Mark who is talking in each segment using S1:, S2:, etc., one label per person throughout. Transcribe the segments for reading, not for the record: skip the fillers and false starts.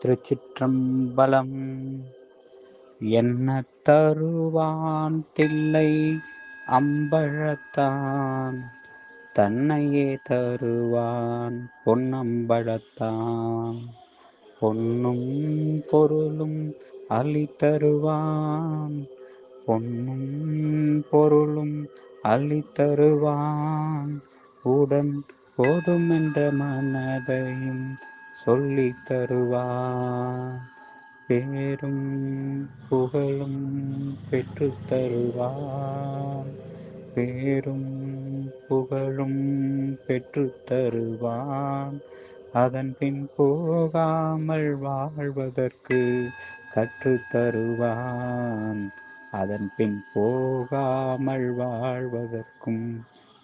S1: திருச்சிற்றம்பலம். என்ன தருவான் தில்லை அம்பலத்தான், தன்னையே தருவான் பொன்னம்பலத்தான். பொன்னும் பொருளும் அளித்தருவான், பொன்னும் பொருளும் அளித்தருவான். உடன் போதுமென்ற மனதையும் சொல்லித் தருவான். பேரும் புகழும் பெற்றுத் தருவான், பேரும் புகழும் பெற்றுத் தருவான். அதன் பின் போகாமல் வாழ்வதற்கு கற்றுத் தருவான், அதன் பின் போகாமல் வாழ்வதற்கும்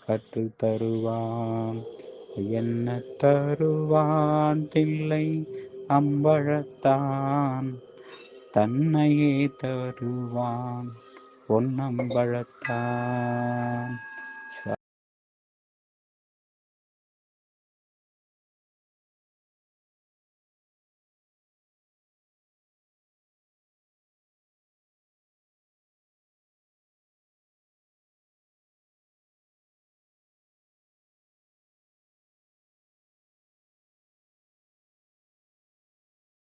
S1: கற்றுத் தருவான். என்ன தருவான் தில்லை அம்பலத்தான், தன்னையே தருவான் பொன்னம்பலத்தான்.